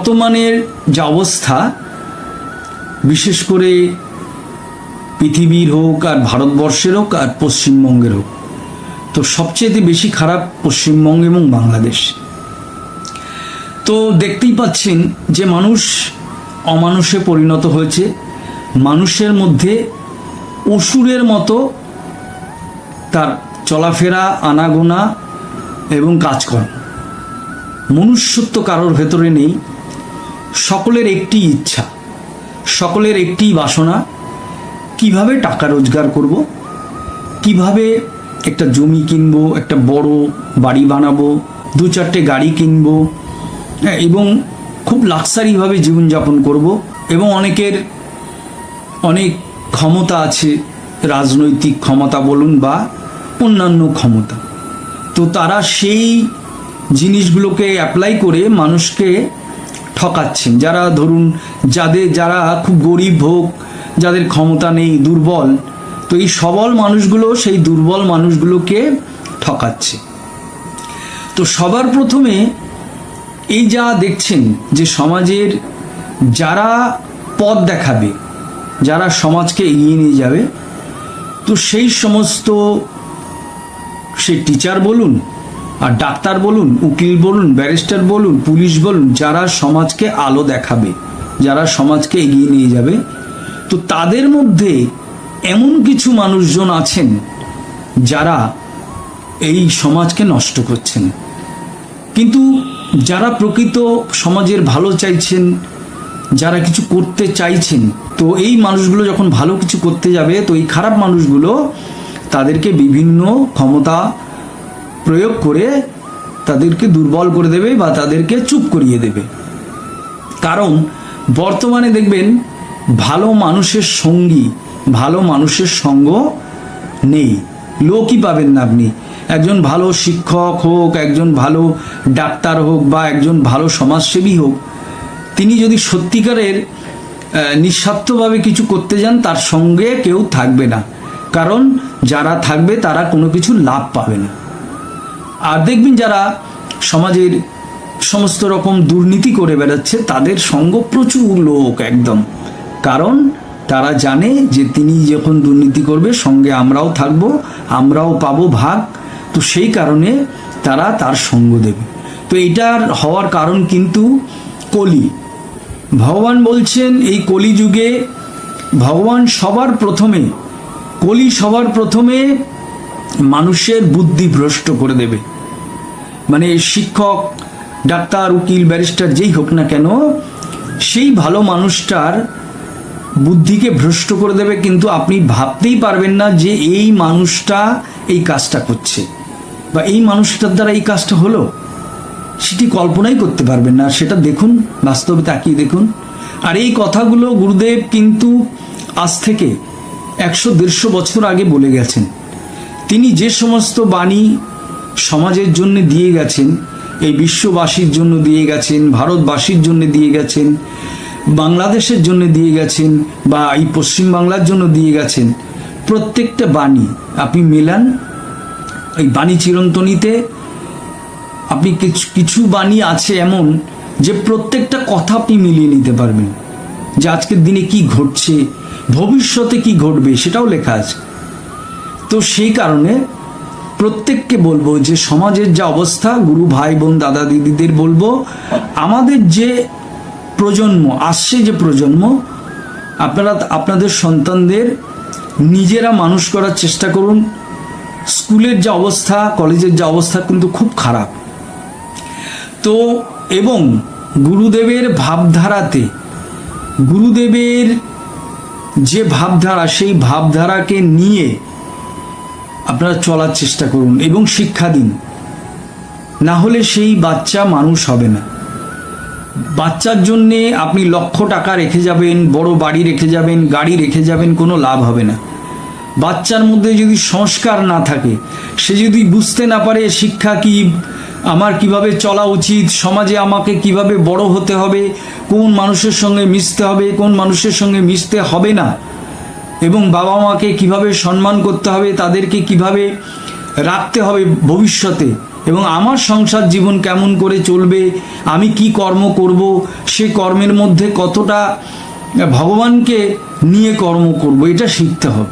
বর্তমানের যা অবস্থা, বিশেষ করে পৃথিবীর হোক আর ভারতবর্ষের হোক আর পশ্চিমবঙ্গের হোক, তো সবচেয়ে বেশি খারাপ পশ্চিমবঙ্গ এবং বাংলাদেশ। তো দেখতেই পাচ্ছেন যে মানুষ অমানুষে পরিণত হয়েছে, মানুষের মধ্যে অসুরের মতো তার চলাফেরা, আনাগোনা এবং কাজকর্ম। মনুষ্যত্ব কারোর ভেতরে নেই। সকলের একটি ইচ্ছা, সকলের একটি বাসনা, কিভাবে টাকা রোজগার করব, কিভাবে একটা জমি কিনবো, একটা বড় বাড়ি বানাবো, 2-4টে গাড়ি কিনবো এবং খুব লাক্সারিভাবে জীবনযাপন করব। এবং অনেকের অনেক ক্ষমতা আছে, রাজনৈতিক ক্ষমতা বলুন বা অন্যান্য ক্ষমতা, তো তারা সেই জিনিসগুলোকে অ্যাপ্লাই করে মানুষকে ঠকাচ্ছেন। যারা ধরুন যারা খুব গরিব হোক, যাদের ক্ষমতা নেই, দুর্বল, তো এই সবল মানুষগুলো সেই দুর্বল মানুষগুলোকে ঠকাচ্ছে। তো সবার প্রথমে এই যা দেখছেন যে সমাজের যারা পথ দেখাবে, যারা সমাজকে এগিয়ে নিয়ে যাবে, তো সেই সমস্ত সে টিচার বলুন আর ডাক্তার বলুন, উকিল বলুন, ব্যারিস্টার বলুন, পুলিশ বলুন, যারা সমাজকে আলো দেখাবে, যারা সমাজকে এগিয়ে নিয়ে যাবে, তো তাদের মধ্যে এমন কিছু মানুষজন আছেন যারা এই সমাজকে নষ্ট করছেন। কিন্তু যারা প্রকৃত সমাজের ভালো চাইছেন, যারা কিছু করতে চাইছেন, তো এই মানুষগুলো যখন ভালো কিছু করতে যাবে, তো এই খারাপ মানুষগুলো তাদেরকে বিভিন্ন ক্ষমতা প্রয়োগ করে তাদেরকে দুর্বল করে দেবে বা তাদেরকে চুপ করিয়ে দেবে। কারণ বর্তমানে দেখবেন ভালো মানুষের সঙ্গী, ভালো মানুষের সঙ্গ নেই, লোকই পাবেন না আপনি। একজন ভালো শিক্ষক হোক, একজন ভালো ডাক্তার হোক বা একজন ভালো সমাজসেবী হোক, তিনি যদি সত্যিকারের নিঃস্বার্থভাবে কিছু করতে যান, তার সঙ্গে কেউ থাকবে না। কারণ যারা থাকবে তারা কোনো কিছু লাভ পাবে না। আর দেখবেন যারা সমাজের সমস্ত রকম দুর্নীতি করে বেড়াচ্ছে, তাদের সঙ্গ প্রচুর লোক একদম। কারণ তারা জানে যে তিনি যখন দুর্নীতি করবে, সঙ্গে আমরাও থাকবো, আমরাও পাবো ভাগ, তো সেই কারণে তারা তার সঙ্গ দেবে। তো এটার হওয়ার কারণ কিন্তু কলি। ভগবান বলছেন এই কলিযুগে ভগবান সবার প্রথমে, কলি সবার প্রথমে মানুষের বুদ্ধি ভ্রষ্ট করে দেবে। মানে শিক্ষক, ডাক্তার, উকিল, ব্যারিস্টার যেই হোক না কেন, সেই ভালো মানুষটার বুদ্ধিকে ভ্রষ্ট করে দেবে। কিন্তু আপনি ভাবতেই পারবেন না যে এই মানুষটা এই কাজটা করছে বা এই মানুষটার দ্বারা এই কাজটা হলো, সেটি কল্পনাই করতে পারবেন না। সেটা দেখুন, বাস্তবে তাকিয়ে দেখুন। আর এই কথাগুলো গুরুদেব কিন্তু আজ থেকে 100-150 বছর আগে বলে গেছেন। তিনি যে সমস্ত বাণী সমাজের জন্য দিয়ে গেছেন, এই বিশ্ববাসীর জন্য দিয়ে গেছেন, ভারতবাসীর জন্য দিয়ে গেছেন, বাংলাদেশের জন্য দিয়ে গেছেন বা এই পশ্চিমবাংলার জন্য দিয়ে গেছেন, প্রত্যেকটা বাণী আপনি মেলান। এই বাণী চিরন্তনীতে আপনি কিছু বাণী আছে এমন যে প্রত্যেকটা কথা আপনি মিলিয়ে নিতে পারবেন, যে আজকের দিনে কি ঘটছে, ভবিষ্যতে কি ঘটবে, সেটাও লেখা আছে। তো সেই কারণে প্রত্যেককে বলবো যে সমাজের যা অবস্থা, গুরু ভাই বোন, দাদা দিদিদের বলবো, আমাদের যে প্রজন্ম আসছে, যে প্রজন্ম, আপনারা আপনাদের সন্তানদের নিজেরা মানুষ করার চেষ্টা করুন। স্কুলের যা অবস্থা, কলেজের যা অবস্থা কিন্তু খুব খারাপ। তো এবং গুরুদেবের ভাবধারাতে, গুরুদেবের যে ভাবধারা, সেই ভাবধারাকে নিয়ে আপনারা চলার চেষ্টা করুন এবং শিক্ষা দিন। না হলে সেই বাচ্চা মানুষ হবে না। বাচ্চার জন্যে আপনি লক্ষ টাকা রেখে যাবেন, বড় বাড়ি রেখে যাবেন, গাড়ি রেখে যাবেন, কোনো লাভ হবে না। বাচ্চার মধ্যে যদি সংস্কার না থাকে, সে যদি বুঝতে না পারে শিক্ষা কি, আমার কিভাবে চলা উচিত, সমাজে আমাকে কিভাবে বড় হতে হবে, কোন মানুষের সঙ্গে মিশতে হবে, কোন মানুষের সঙ্গে মিশতে হবে না, এবং বাবা মাকে কিভাবে সম্মান করতে হবে, তাদেরকে কিভাবে রাখতে হবে ভবিষ্যতে, এবং আমার সংসার জীবন কেমন করে চলবে, আমি কি কর্ম করব, সে কর্মের মধ্যে কতটা ভগবানকে নিয়ে কর্ম করব, এটা শিখতে হবে।